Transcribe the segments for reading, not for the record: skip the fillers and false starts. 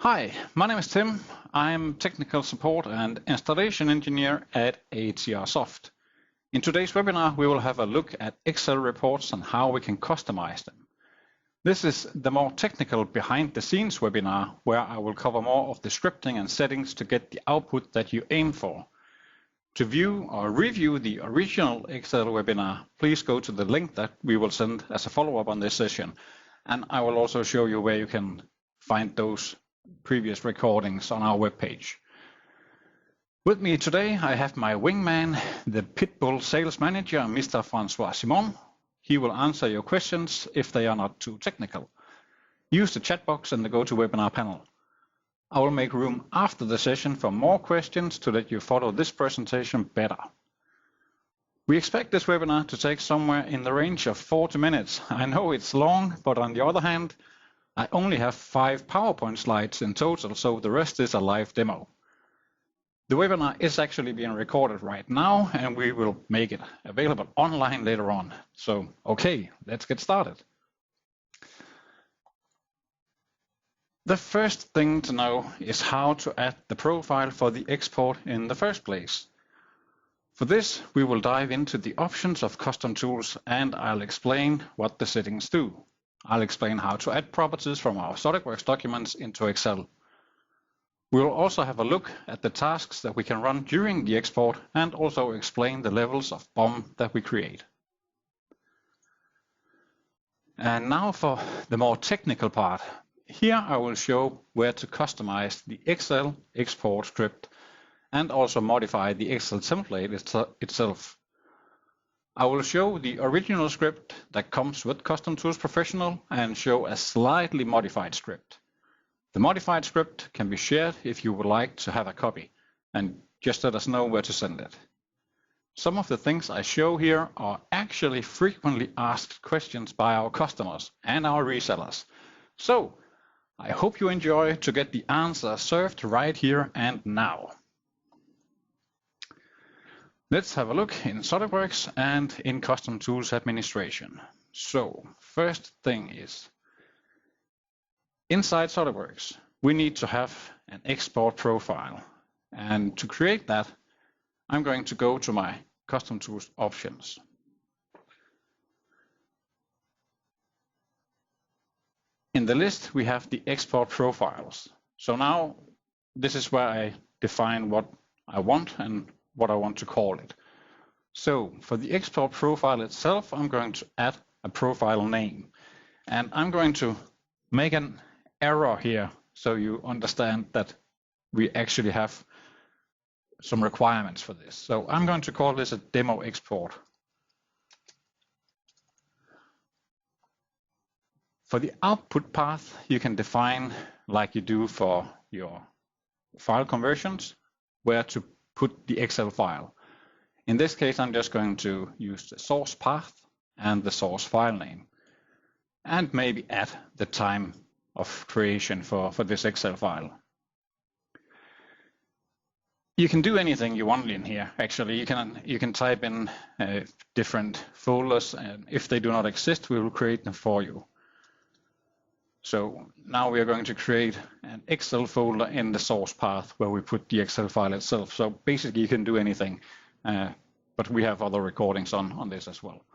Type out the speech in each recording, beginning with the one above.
Hi, my name is Tim. I'm technical support and installation engineer at ATR Soft. In today's webinar, we will have a look at Excel reports and how we can customize them. This is the more technical behind the scenes webinar where I will cover more of the scripting and settings to get the output that you aim for. To view or review the original Excel webinar, please go to the link that we will send as a follow-up on this session. And I will also show you where you can find those previous recordings on our webpage. With me today, I have my wingman, the Pitbull sales manager, Mr. Francois Simon. He will answer your questions if they are not too technical. Use the chat box in the GoToWebinar panel. I will make room after the session for more questions to let you follow this presentation better. We expect this webinar to take somewhere in the range of 40 minutes. I know it's long, but on the other hand, I only have 5 PowerPoint slides in total, so the rest is a live demo. The webinar is actually being recorded right now, and we will make it available online later on. So, okay, let's get started. The first thing to know is how to add the profile for the export in the first place. For this, we will dive into the options of custom tools, and I'll explain what the settings do. I'll explain how to add properties from our SolidWorks documents into Excel. We will also have a look at the tasks that we can run during the export and also explain the levels of BOM that we create. And now for the more technical part. Here I will show where to customize the Excel export script and also modify the Excel template itself. I will show the original script that comes with Custom Tools Professional and show a slightly modified script. The modified script can be shared if you would like to have a copy, and just let us know where to send it. Some of the things I show here are actually frequently asked questions by our customers and our resellers. So I hope you enjoy to get the answer served right here and now. Let's have a look in SolidWorks and in Custom Tools Administration. So, first thing is, inside SolidWorks, we need to have an export profile. And to create that, I'm going to go to my Custom Tools options. In the list, we have the export profiles. So now, this is where I define what I want and what I want to call it. So for the export profile itself, I'm going to add a profile name. And I'm going to make an error here so you understand that we actually have some requirements for this. So I'm going to call this a demo export. For the output path, you can define, like you do for your file conversions, where to put the Excel file. In this case, I'm just going to use the source path and the source file name, and maybe add the time of creation for this Excel file. You can do anything you want in here. Actually, you can type in different folders, and if they do not exist, we will create them for you. So now we are going to create an Excel folder in the source path where we put the Excel file itself. So basically you can do anything, but we have other recordings on this as well.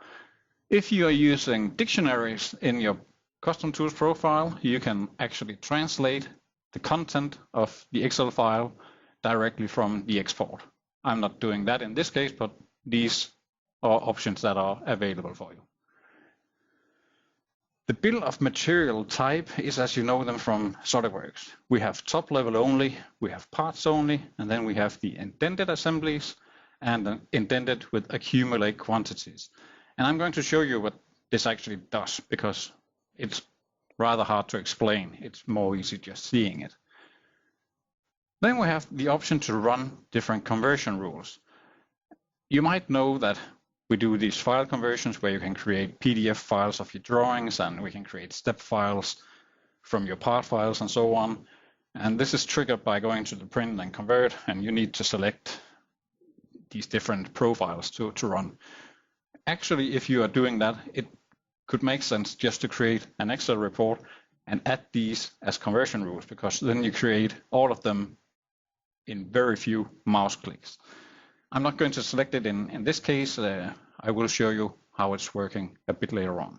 If you are using dictionaries in your Custom Tools profile, you can actually translate the content of the Excel file directly from the export. I'm not doing that in this case, but these are options that are available for you. The bill of material type is as you know them from SolidWorks. We have top level only, we have parts only, and then we have the indented assemblies and indented with accumulate quantities. And I'm going to show you what this actually does because it's rather hard to explain. It's more easy just seeing it. Then we have the option to run different conversion rules. You might know that we do these file conversions where you can create PDF files of your drawings, and we can create step files from your part files and so on. And this is triggered by going to the print and convert, and you need to select these different profiles to run. Actually, if you are doing that, it could make sense just to create an Excel report and add these as conversion rules, because then you create all of them in very few mouse clicks. I'm not going to select it in this case. I will show you how it's working a bit later on.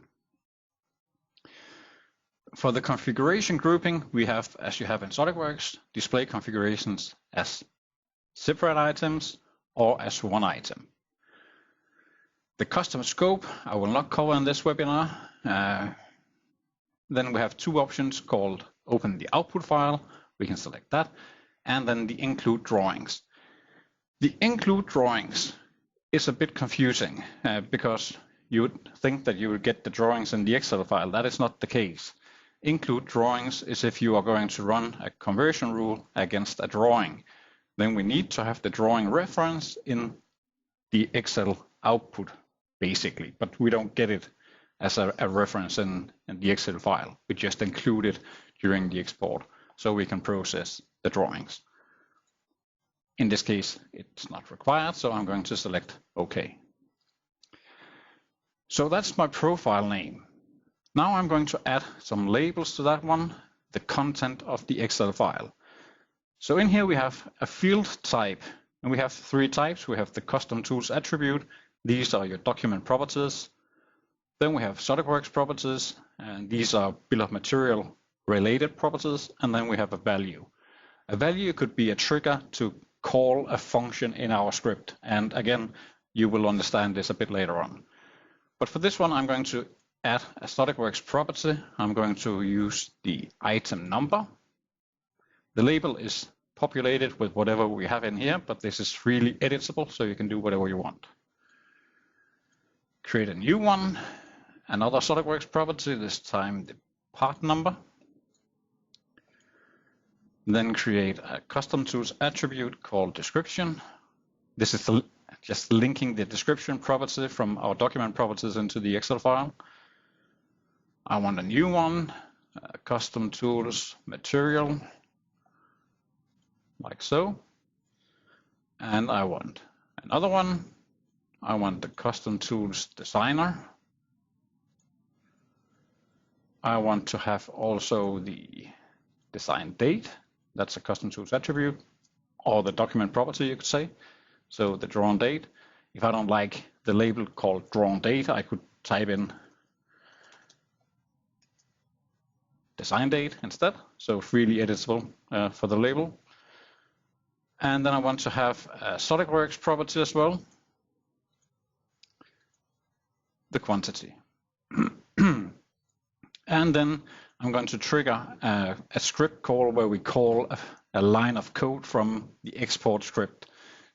For the configuration grouping, we have, as you have in SolidWorks, display configurations as separate items or as one item. The custom scope I will not cover in this webinar. Then we have two options called open the output file. We can select that, and then the include drawings. The include drawings is a bit confusing because you would think that you would get the drawings in the Excel file. That is not the case. Include drawings is if you are going to run a conversion rule against a drawing. Then we need to have the drawing reference in the Excel output, basically, but we don't get it as a reference in the Excel file. We just include it during the export so we can process the drawings. In this case, it's not required, so I'm going to select OK. So that's my profile name. Now I'm going to add some labels to that one, the content of the Excel file. So in here we have a field type, and we have three types. We have the custom tools attribute. These are your document properties. Then we have SolidWorks properties, and these are bill of material related properties. And then we have a value. A value could be a trigger to call a function in our script. And again, you will understand this a bit later on. But for this one, I'm going to add a SolidWorks property. I'm going to use the item number. The label is populated with whatever we have in here, but this is freely editable, so you can do whatever you want. Create a new one, another SolidWorks property, this time the part number. Then create a custom tools attribute called description. This is just linking the description property from our document properties into the Excel file. I want a new one, custom tools material, like so. And I want another one. I want the custom tools designer. I want to have also the design date. That's a custom tools attribute, or the document property, you could say. So the drawn date. If I don't like the label called drawn date, I could type in design date instead. So freely editable for the label. And then I want to have a SolidWorks property as well, the quantity. And then I'm going to trigger a script call where we call a line of code from the export script.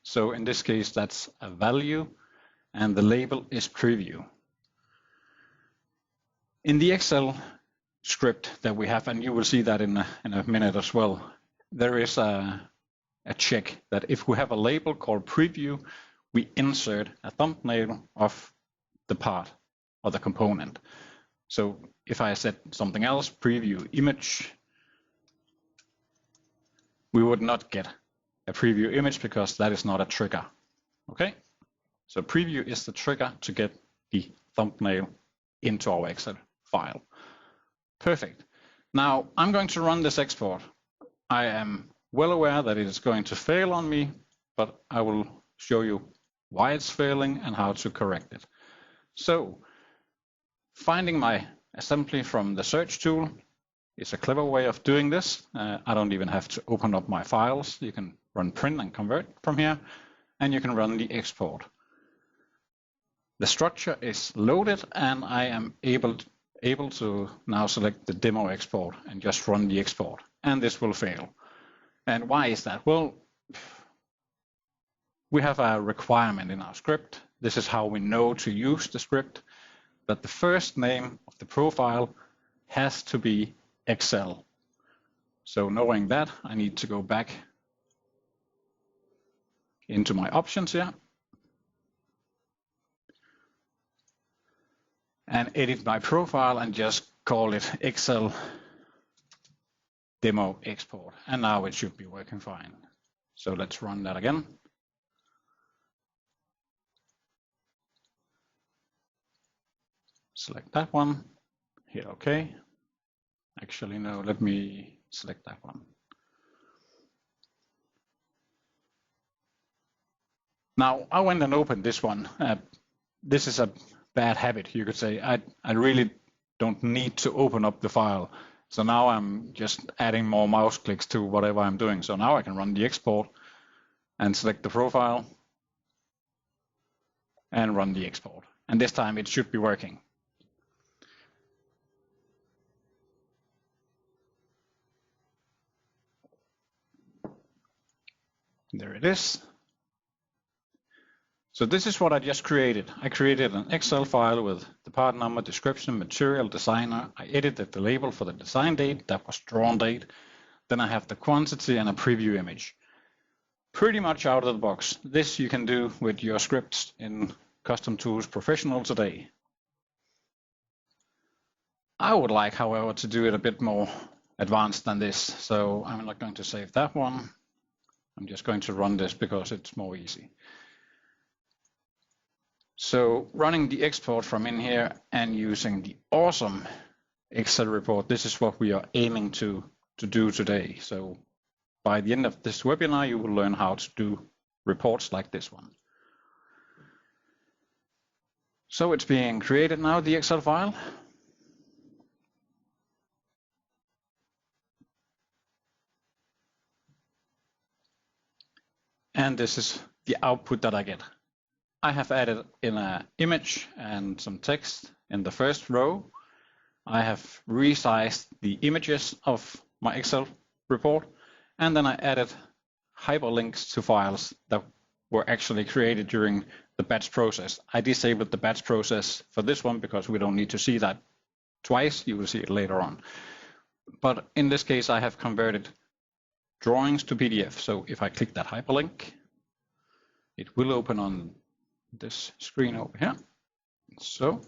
So in this case, that's a value, and the label is preview. In the Excel script that we have, and you will see that in a minute as well, there is a check that if we have a label called preview, we insert a thumbnail of the part or the component. So if I said something else, preview image, we would not get a preview image because that is not a trigger. Okay, so preview is the trigger to get the thumbnail into our Excel file. Perfect. Now I'm going to run this export. I am well aware that it is going to fail on me, but I will show you why it's failing and how to correct it. So finding my assembly from the search tool is a clever way of doing this. I don't even have to open up my files. You can run print and convert from here, and you can run the export. The structure is loaded, and I am able to now select the demo export and just run the export, and this will fail. And why is that? Well, we have a requirement in our script. This is how we know to use the script, that the first name of the profile has to be Excel. So knowing that, I need to go back into my options here and edit my profile and just call it Excel demo export. And now it should be working fine. So let's run that again. Select that one, hit OK. Actually, no, let me select that one. Now, I went and opened this one. This is a bad habit, you could say. I really don't need to open up the file. So now I'm just adding more mouse clicks to whatever I'm doing. So now I can run the export and select the profile and run the export. And this time it should be working. There it is. So this is what I just created. I created an Excel file with the part number, description, material, designer. I edited the label for the design date, that was drawn date. Then I have the quantity and a preview image. Pretty much out of the box. This you can do with your scripts in Custom Tools Professional today. I would like, however, to do it a bit more advanced than this. So I'm not going to save that one. I'm just going to run this because it's more easy. So running the export from in here and using the awesome Excel report, this is what we are aiming to do today. So by the end of this webinar, you will learn how to do reports like this one. So it's being created now, the Excel file. And this is the output that I get. I have added in an image and some text in the first row. I have resized the images of my Excel report, and then I added hyperlinks to files that were actually created during the batch process. I disabled the batch process for this one because we don't need to see that twice. You will see it later on. But in this case, I have converted drawings to PDF. So if I click that hyperlink, it will open on this screen over here. So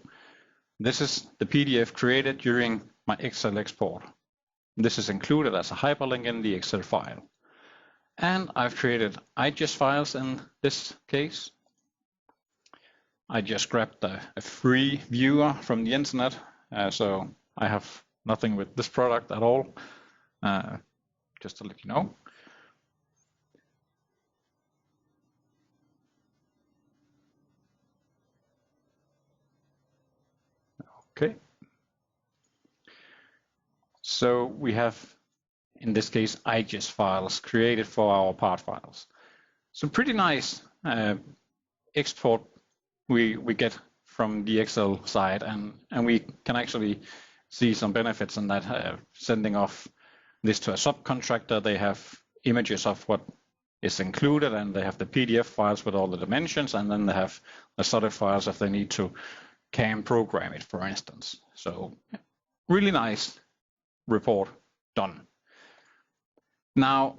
this is the PDF created during my Excel export. This is included as a hyperlink in the Excel file. And I've created IGES files in this case. I just grabbed a free viewer from the internet. So I have nothing with this product at all, just to let you know. Okay. So we have, in this case, IGES files created for our part files. So pretty nice export we get from the Excel side, and we can actually see some benefits in that. Sending off this to a subcontractor, they have images of what is included, and they have the PDF files with all the dimensions, and then they have the solid files if they need to can program it, for instance. So really nice report done. Now,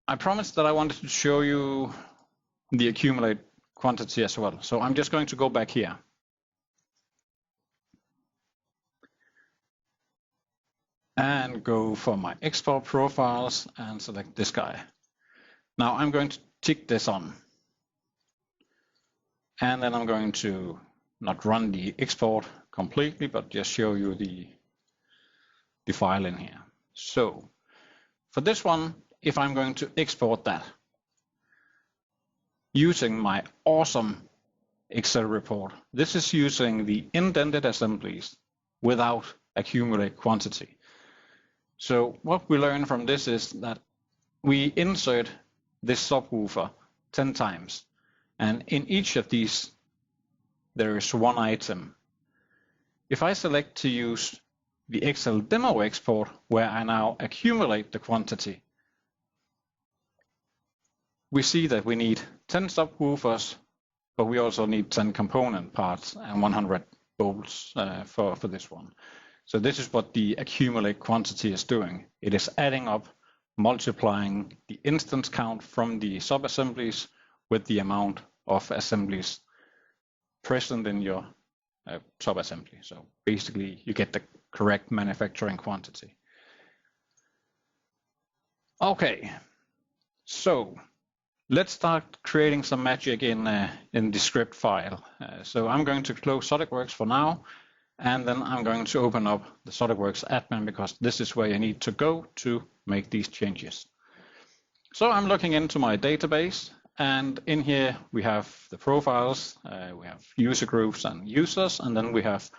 I promised that I wanted to show you the accumulate quantity as well. So I'm just going to go back here. And go for my export profiles and select this guy. Now I'm going to tick this on. And then I'm going to not run the export completely, but just show you the file in here. So for this one, if I'm going to export that using my awesome Excel report, this is using the indented assemblies without accumulate quantity. So what we learn from this is that we insert this subwoofer 10 times. And in each of these, there is one item. If I select to use the Excel demo export, where I now accumulate the quantity, we see that we need 10 subwoofers, but we also need 10 component parts and 100 bolts for this one. So this is what the accumulate quantity is doing. It is adding up, multiplying the instance count from the sub-assemblies with the amount of assemblies present in your sub-assembly. So basically, you get the correct manufacturing quantity. Okay, so let's start creating some magic in the script file. So I'm going to close SolidWorks for now, And then I'm going to open up the SolidWorks admin because this is where you need to go to make these changes. So I'm looking into my database, and in here we have the profiles, we have user groups and users, and then we have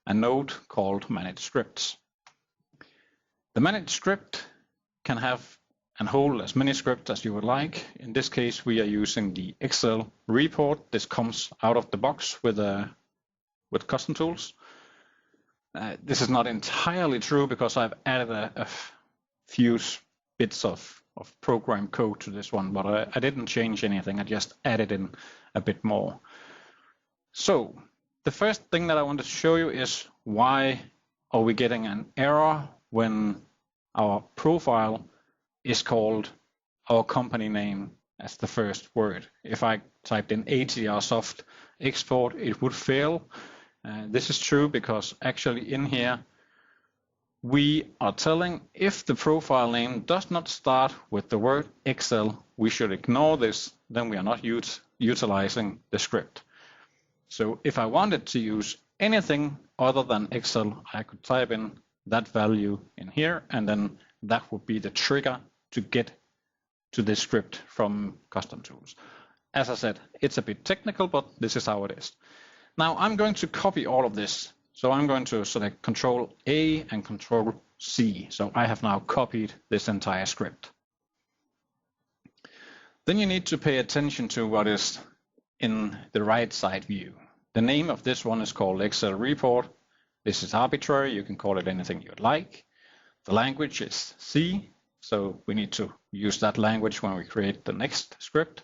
a node called manage scripts. The manage script can have and hold as many scripts as you would like. In this case, we are using the Excel report. This comes out of the box with custom tools. This is not entirely true because I've added a few bits of program code to this one, but I didn't change anything. I just added in a bit more. So the first thing that I want to show you is why are we getting an error when our profile is called our company name as the first word. If I typed in ATR soft export, it would fail. This is true because actually in here we are telling if the profile name does not start with the word Excel, we should ignore this, then we are not utilizing the script. So if I wanted to use anything other than Excel, I could type in that value in here, and then that would be the trigger to get to this script from custom tools. As I said, it's a bit technical, but this is how it is. Now I'm going to copy all of this. So I'm going to select Control A and Control C. So I have now copied this entire script. Then you need to pay attention to what is in the right side view. The name of this one is called Excel report. This is arbitrary. You can call it anything you'd like. The language is C. So we need to use that language when we create the next script.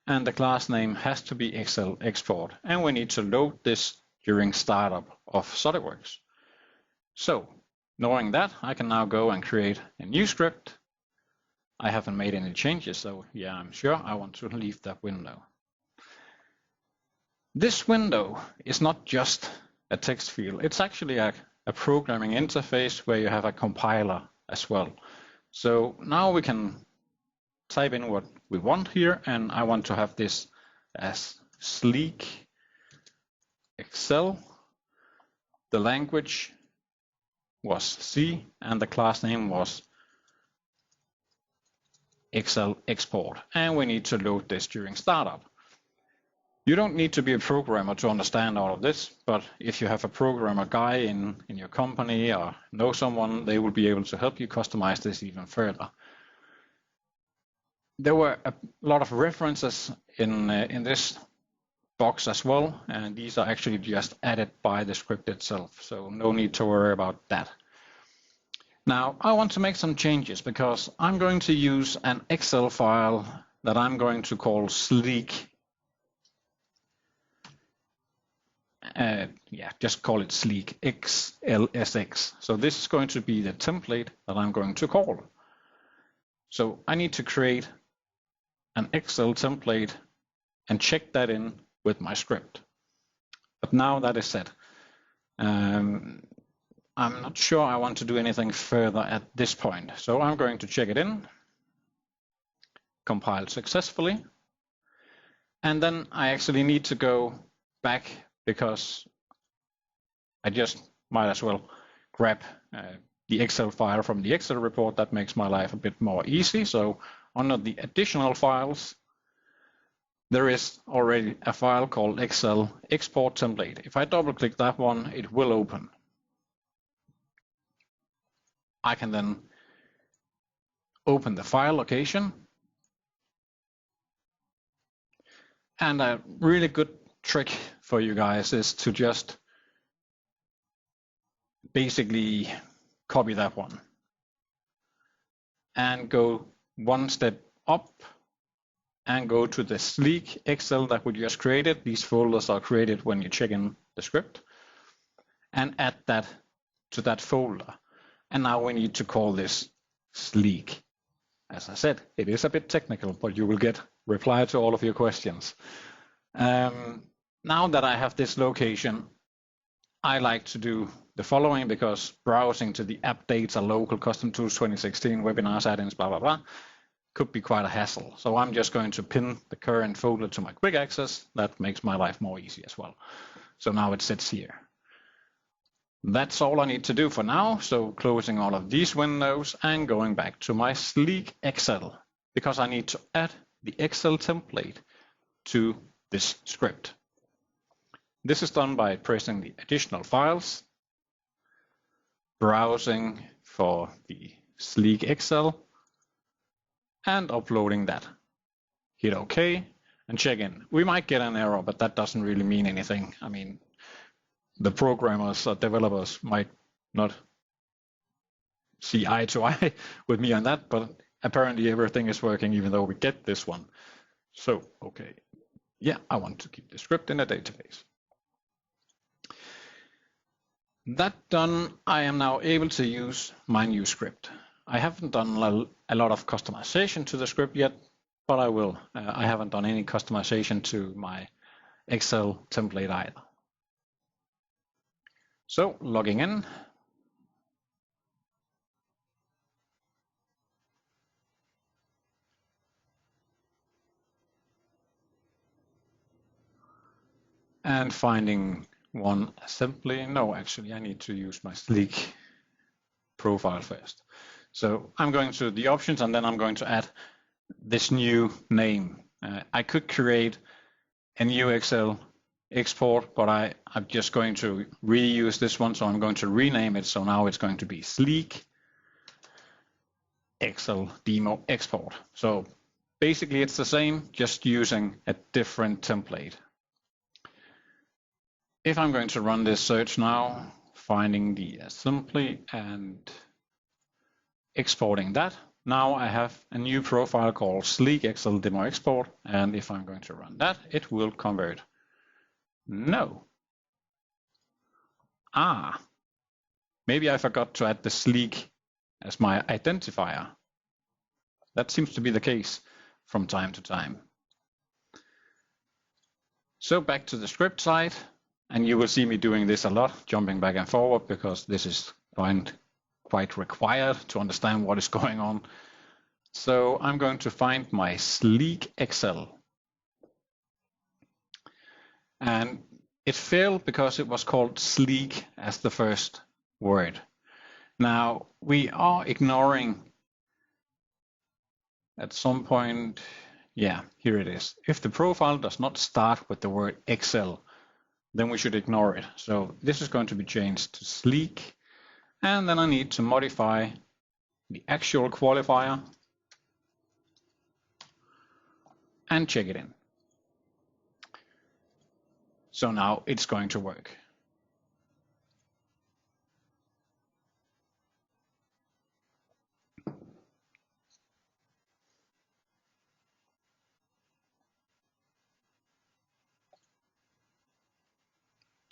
And the class name has to be Excel export. And we need to load this during startup of SolidWorks. So knowing that, I can now go and create a new script. I haven't made any changes, so yeah, I'm sure I want to leave that window. This window is not just a text field. It's actually a programming interface where you have a compiler as well. So now we can type in what we want here, and I want to have this as sleek Excel. The language was C, and the class name was Excel export. And we need to load this during startup. You don't need to be a programmer to understand all of this, but if you have a programmer guy in your company or know someone, they will be able to help you customize this even further. There were a lot of references in this box as well, and these are actually just added by the script itself, so no need to worry about that. Now I want to make some changes because I'm going to use an Excel file that I'm going to call sleek. Just call it sleek XLSX. So this is going to be the template that I'm going to call. So I need to create an Excel template and check that in with my script. But now that is set, I'm not sure I want to do anything further at this point. So I'm going to check it in, compile successfully, and then I actually need to go back because I just might as well grab the Excel file from the Excel report. That makes my life a bit more easy. So under the additional files, there is already a file called Excel export template. If I double click that one, it will open. I can then open the file location. And a really good trick for you guys is to just basically copy that one and go one step up and go to the sleek Excel that we just created. These folders are created when you check in the script, and add that to that folder. And now we need to call this sleek. As I said, it is a bit technical, but you will get reply to all of your questions. Now that I have this location, I like to do the following, because browsing to the app data, local custom tools 2016, webinars, add-ins, blah, blah, blah, could be quite a hassle. So I'm just going to pin the current folder to my quick access. That makes my life more easy as well. So now it sits here. That's all I need to do for now, so closing all of these windows and going back to my sleek Excel, because I need to add the Excel template to this script. This is done by pressing the additional files, browsing for the sleek Excel, and uploading that. Hit OK and check in. We might get an error, but that doesn't really mean anything. I mean, the programmers or developers might not see eye to eye with me on that, but apparently everything is working even though we get this one. So, okay, yeah, I want to keep the script in a database. That done, I am now able to use my new script. I haven't done a lot of customization to the script yet, but I will. I haven't done any customization to my Excel template either. So logging in. And finding one assembly. No, actually, I need to use my sleek profile first. So I'm going to the options and then I'm going to add this new name. I could create a new Excel export, but I'm just going to reuse this one. So I'm going to rename it. So now it's going to be sleek Excel demo export. So basically it's the same, just using a different template. If I'm going to run this search now, finding the assembly and exporting that, now I have a new profile called Sleek Excel Demo Export, and if I'm going to run that, it will convert. No. Maybe I forgot to add the sleek as my identifier. That seems to be the case from time to time. So back to the script side, and you will see me doing this a lot, jumping back and forward, because this is quite required to understand what is going on. So I'm going to find my sleek Excel. And it failed because it was called sleek as the first word. Now we are ignoring at some point, yeah, here it is. If the profile does not start with the word Excel, then we should ignore it. So this is going to be changed to sleek. And then I need to modify the actual qualifier and check it in. So now it's going to work.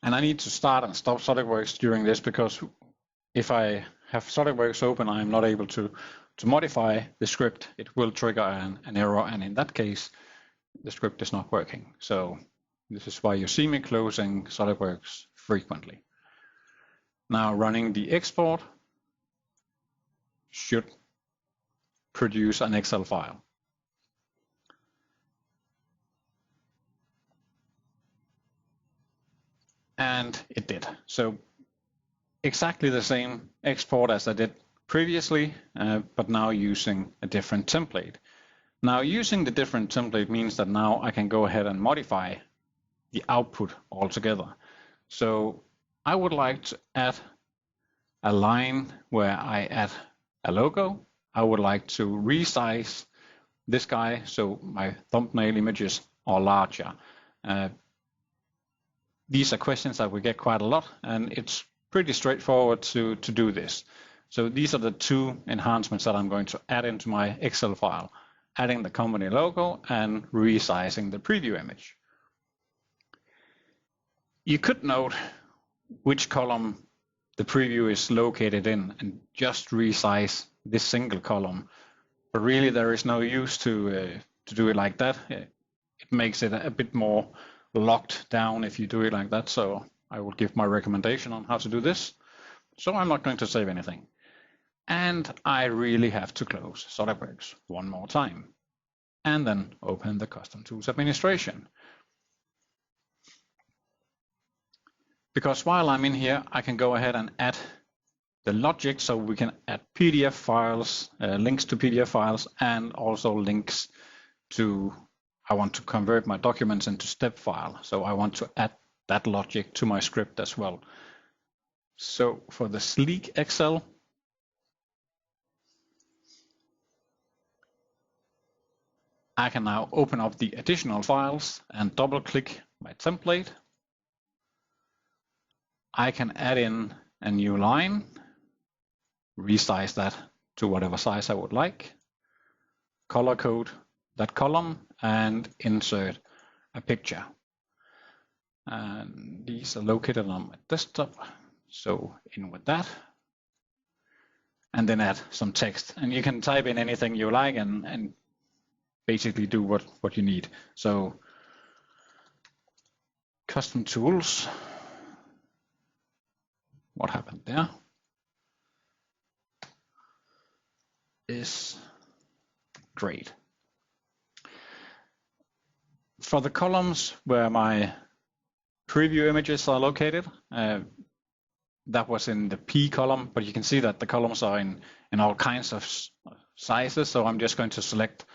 And I need to start and stop SolidWorks during this, because if I have SolidWorks open, I'm not able to modify the script. It will trigger an error, and in that case, the script is not working. So this is why you see me closing SolidWorks frequently. Now running the export should produce an Excel file. And it did. So exactly the same export as I did previously, but now using a different template. Now using the different template means that now I can go ahead and modify the output altogether. So I would like to add a line where I add a logo. I would like to resize this guy so my thumbnail images are larger. These are questions that we get quite a lot, and it's pretty straightforward to do this. So these are the two enhancements that I'm going to add into my Excel file, adding the company logo and resizing the preview image. You could note which column the preview is located in and just resize this single column, but really there is no use to do it like that. It makes it a bit more locked down if you do it like that. So I will give my recommendation on how to do this. So I'm not going to save anything. And I really have to close SolidWorks one more time and then open the Custom Tools Administration. because while I'm in here, I can go ahead and add the logic, so we can add PDF files, links to PDF files, and also links to, I want to convert my documents into step file, so I want to add that logic to my script as well. So for the sleek Excel, I can now open up the additional files and double click my template. I can add in a new line, resize that to whatever size I would like, color code that column, and insert a picture. And these are located on my desktop, so in with that. And then add some text. And you can type in anything you like and basically do what you need. So custom tools, what happened there is great. For the columns where my preview images are located, that was in the P column, but you can see that the columns are in all kinds of sizes. So I'm just going to select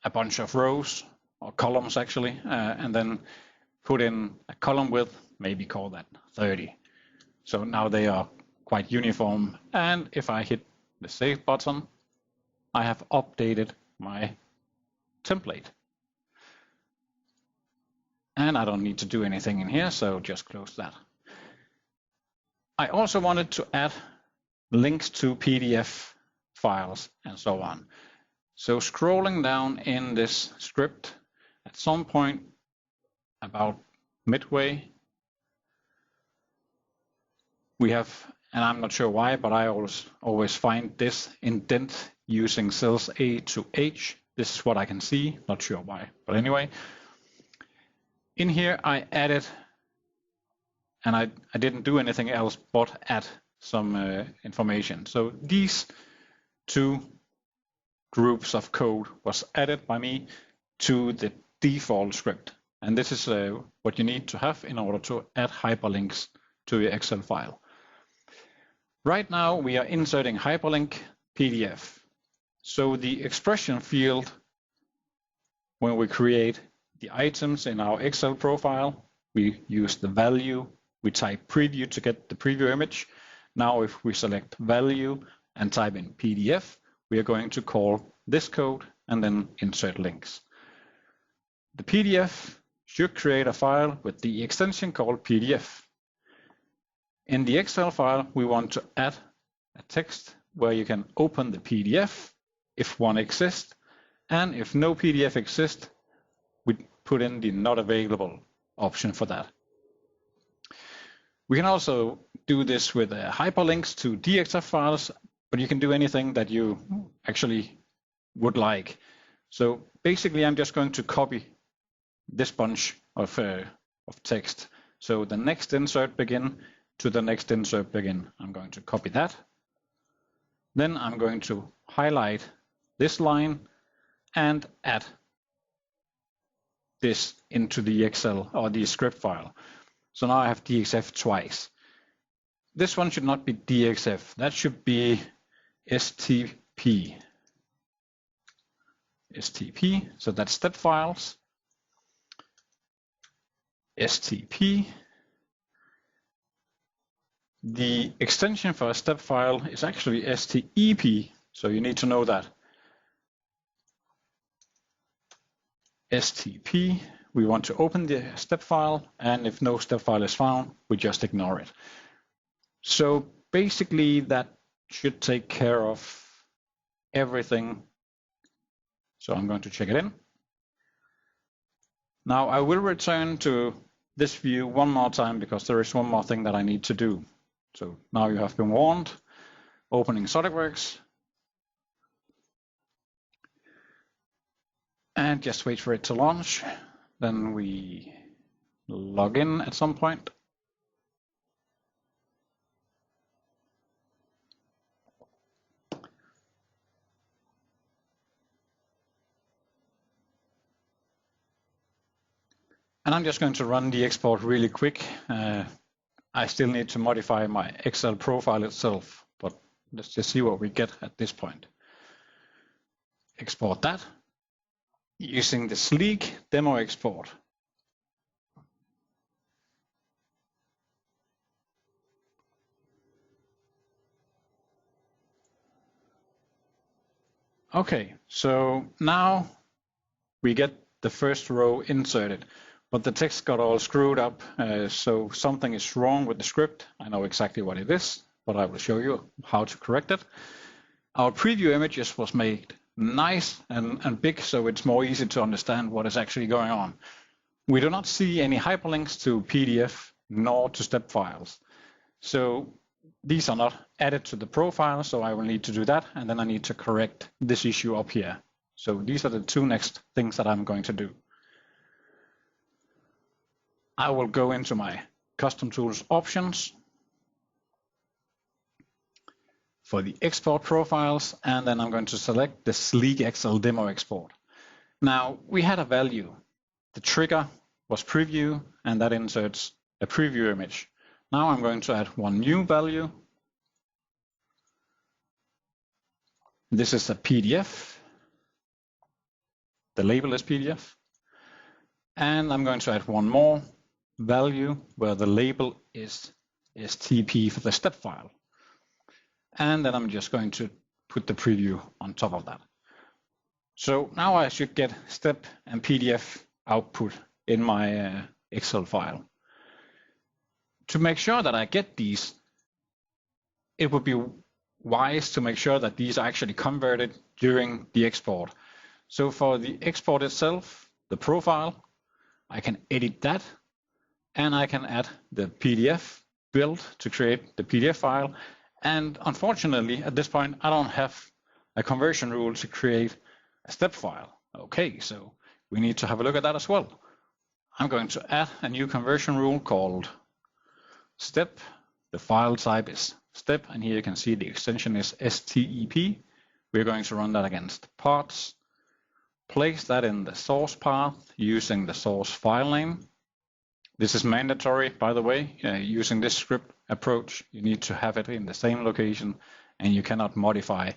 a bunch of rows or columns actually, and then put in a column width, maybe call that 30. So now they are quite uniform. And if I hit the save button, I have updated my template. And I don't need to do anything in here, so just close that. I also wanted to add links to PDF files and so on. So scrolling down in this script, at some point about midway, we have, and I'm not sure why, but I always find this indent using cells A to H. This is what I can see, not sure why, but anyway. In here I added, and I didn't do anything else but add some information. So these two groups of code was added by me to the default script. And this is what you need to have in order to add hyperlinks to your Excel file. Right now we are inserting hyperlink PDF. So the expression field, when we create the items in our Excel profile, we use the value, we type preview to get the preview image. Now if we select value and type in PDF, we are going to call this code and then insert links. The PDF should create a file with the extension called PDF. In the Excel file, we want to add a text where you can open the PDF if one exists, and if no PDF exists, we put in the not available option for that. We can also do this with hyperlinks to DXF files, but you can do anything that you actually would like. So basically, I'm just going to copy this bunch of text. So the next insert begin to the next insert begin. I'm going to copy that. Then I'm going to highlight this line and add this into the Excel or the script file. So now I have DXF twice. This one should not be DXF. That should be STP. STP, so that's step files. STP. The extension for a step file is actually STEP, so you need to know that. STP, we want to open the step file, and if no step file is found, we just ignore it. So basically that should take care of everything. So I'm going to check it in. Now I will return to this view one more time because there is one more thing that I need to do. So now you have been warned. Opening SolidWorks. And just wait for it to launch. Then we log in at some point. And I'm just going to run the export really quick. I still need to modify my Excel profile itself, but let's just see what we get at this point. Export that using the sleek demo export. Okay, so now we get the first row inserted, but the text got all screwed up, so something is wrong with the script. I know exactly what it is, but I will show you how to correct it. Our preview images was made nice and big, so it's more easy to understand what is actually going on. We do not see any hyperlinks to PDF nor to step files. So these are not added to the profile, so I will need to do that, and then I need to correct this issue up here. So these are the two next things that I'm going to do. I will go into my Custom Tools options for the export profiles, and then I'm going to select the Sleek Excel Demo Export. Now, we had a value. The trigger was preview, and that inserts a preview image. Now I'm going to add one new value. This is a PDF. The label is PDF. And I'm going to add one more value where the label is TP for the step file. And then I'm just going to put the preview on top of that. So now I should get step and PDF output in my Excel file. To make sure that I get these, it would be wise to make sure that these are actually converted during the export. So for the export itself, the profile, I can edit that, and I can add the PDF build to create the PDF file. And unfortunately, at this point, I don't have a conversion rule to create a step file. Okay, so we need to have a look at that as well. I'm going to add a new conversion rule called step. The file type is step, and here you can see the extension is STEP. We're going to run that against parts. Place that in the source path using the source file name. This is mandatory, by the way. Using this script approach, you need to have it in the same location, and you cannot modify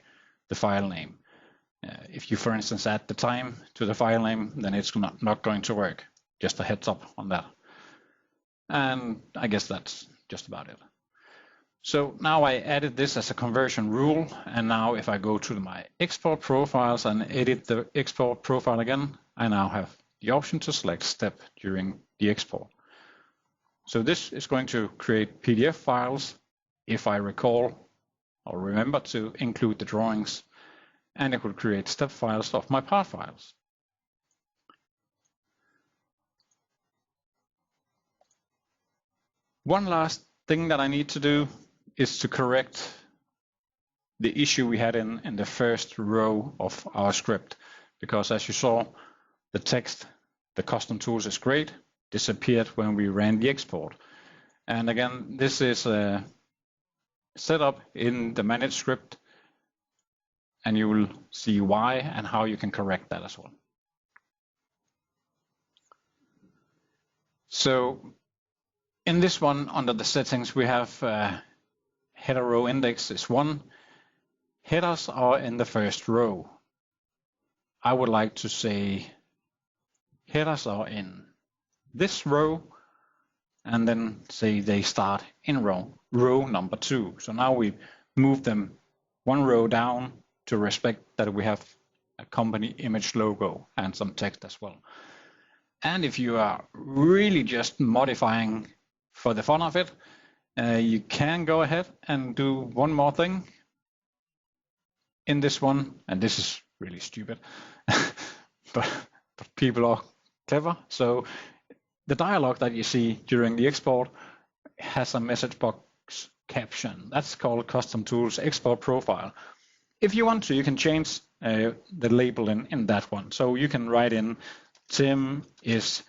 the file name. If you, for instance, add the time to the file name, then it's not going to work. Just a heads up on that. And I guess that's just about it. So now I added this as a conversion rule, and now if I go to my export profiles and edit the export profile again, I now have the option to select step during the export. So this is going to create PDF files if I recall or remember to include the drawings, and it will create step files of my part files. One last thing that I need to do is to correct the issue we had in the first row of our script, because as you saw, the text, the custom tools is great, disappeared when we ran the export. And again, this is set up in the managed script, and you will see why and how you can correct that as well. So in this one, under the settings, we have header row index is 1. Headers are in the first row. I would like to say headers are in this row, and then say they start in row number 2. So now we move them one row down to respect that we have a company image logo and some text as well. And if you are really just modifying for the fun of it, you can go ahead and do one more thing in this one, and this is really stupid, but people are clever. So the dialog that you see during the export has a message box caption. That's called Custom Tools Export Profile. If you want to, you can change the label in that one. So you can write in Tim is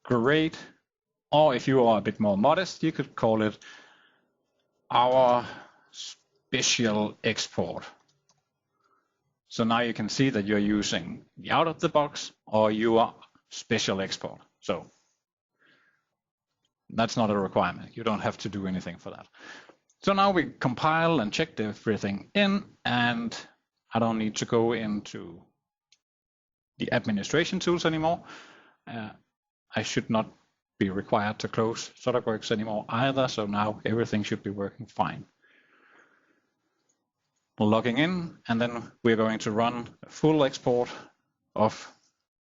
great, or if you are a bit more modest, you could call it our special export. So now you can see that you're using the out of the box or your special export. So that's not a requirement. You don't have to do anything for that. So now we compile and checked everything in, and I don't need to go into the administration tools anymore. I should not be required to close SolidWorks anymore either, so now everything should be working fine. Logging in, and then we're going to run a full export of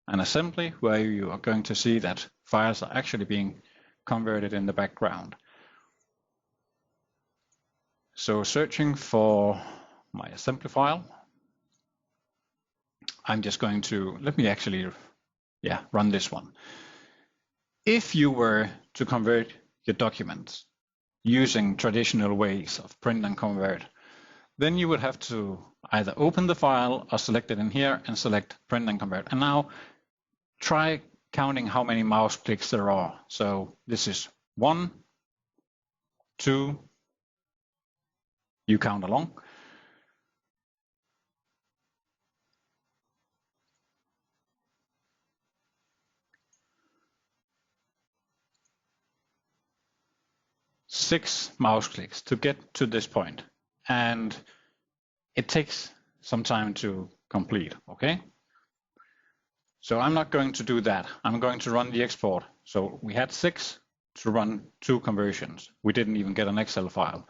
an assembly where you are going to see that files are actually being converted in the background. So searching for my assembly file, I'm just going to, let me actually, run this one. If you were to convert your documents using traditional ways of print and convert, then you would have to either open the file or select it in here and select print and convert. And now try counting how many mouse clicks there are. So this is 1, 2, you count along. 6 mouse clicks to get to this point, and it takes some time to complete, okay? So I'm not going to do that. I'm going to run the export. So we had 6 to run 2 conversions. We didn't even get an Excel file.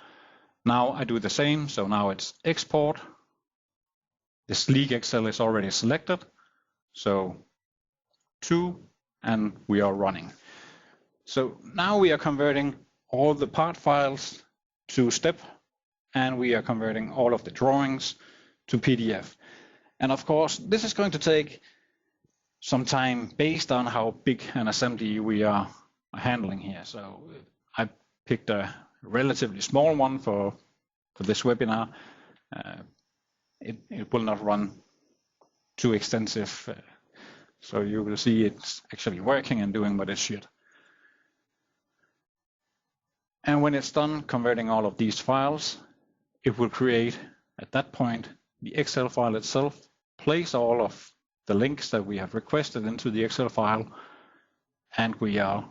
Now I do the same, so now it's export. The sleek Excel is already selected, so 2, and we are running. So now we are converting all the part files to STEP, and we are converting all of the drawings to PDF. And of course, this is going to take some time based on how big an assembly we are handling here. So I picked a relatively small one for this webinar. It will not run too extensive, so you will see it's actually working and doing what it should. And when it's done converting all of these files, it will create, at that point, the Excel file itself, place all of the links that we have requested into the Excel file, and we are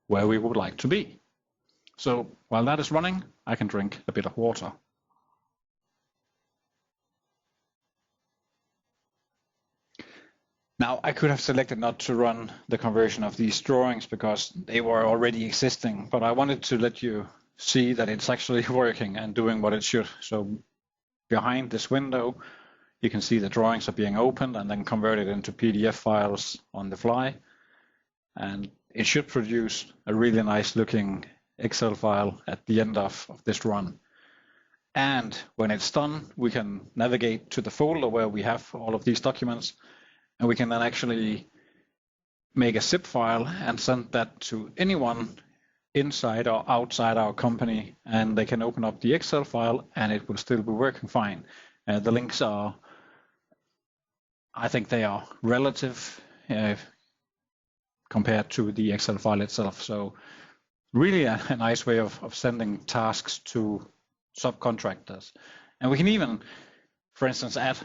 where we would like to be. So while that is running, I can drink a bit of water. Now, I could have selected not to run the conversion of these drawings because they were already existing, but I wanted to let you see that it's actually working and doing what it should. So behind this window, you can see the drawings are being opened and then converted into PDF files on the fly. And it should produce a really nice looking Excel file at the end of this run. And when it's done, we can navigate to the folder where we have all of these documents, and we can then actually make a zip file and send that to anyone inside or outside our company, and they can open up the Excel file and it will still be working fine. The links are, I think they are relative compared to the Excel file itself. So really a nice way of sending tasks to subcontractors. And we can even, for instance, add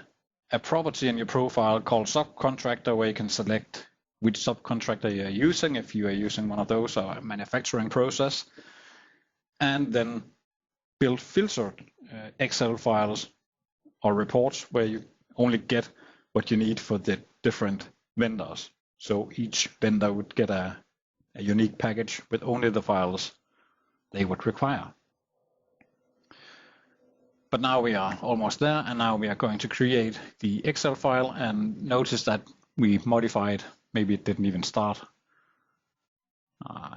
a property in your profile called subcontractor, where you can select which subcontractor you're using, if you are using one of those or a manufacturing process, and then build filtered Excel files or reports where you only get what you need for the different vendors. So each vendor would get a unique package with only the files they would require. But now we are almost there, and now we are going to create the Excel file, and notice that we modified, maybe it didn't even start.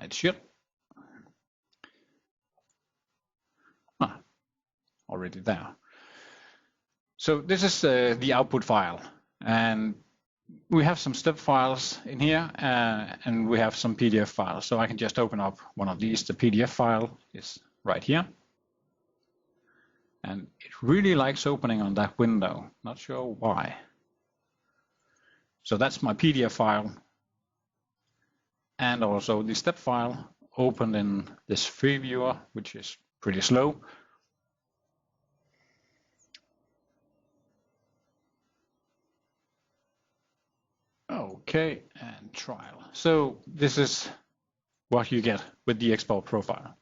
It should. Already there. So this is the output file, and we have some step files in here, and we have some PDF files. So I can just open up one of these. The PDF file is right here. And it really likes opening on that window. Not sure why. So that's my PDF file. And also the step file opened in this free viewer, which is pretty slow. Oh, Okay, and trial. So this is what you get with the export profile.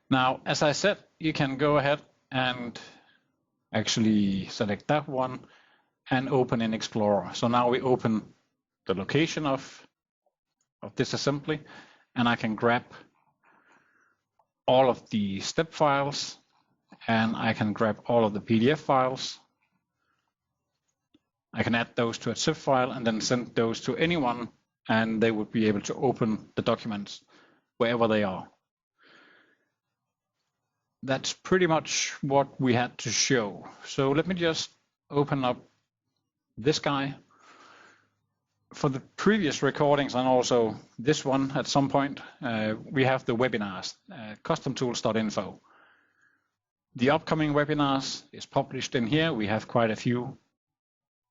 Now, as I said, you can go ahead and actually select that one and open in Explorer. So now we open the location of this assembly, and I can grab all of the step files, and I can grab all of the PDF files. I can add those to a zip file and then send those to anyone, and they would be able to open the documents wherever they are. That's pretty much what we had to show. So let me just open up this guy. For the previous recordings and also this one at some point, we have the webinars, customtools.info. The upcoming webinars is published in here. We have quite a few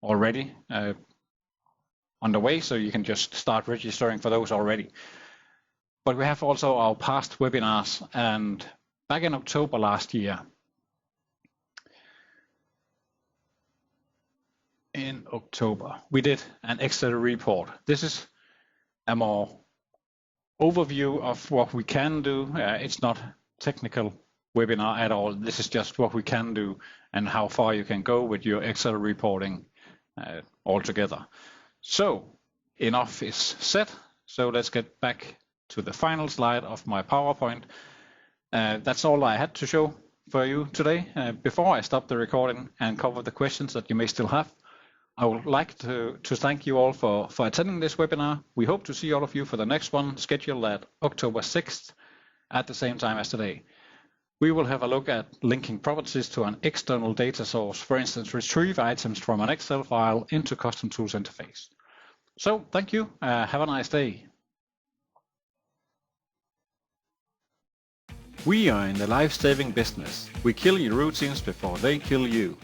already underway, so you can just start registering for those already. But we have also our past webinars, and back in October last year, we did an Excel report. This is a more overview of what we can do. It's not technical webinar at all. This is just what we can do and how far you can go with your Excel reporting altogether. So enough is said. So let's get back to the final slide of my PowerPoint. That's all I had to show for you today. Before I stop the recording and cover the questions that you may still have, I would like to thank you all for attending this webinar. We hope to see all of you for the next one, scheduled at October 6th at the same time as today. We will have a look at linking properties to an external data source, for instance, retrieve items from an Excel file into Custom Tools interface. So thank you, have a nice day. We are in the life-saving business. We kill your routines before they kill you.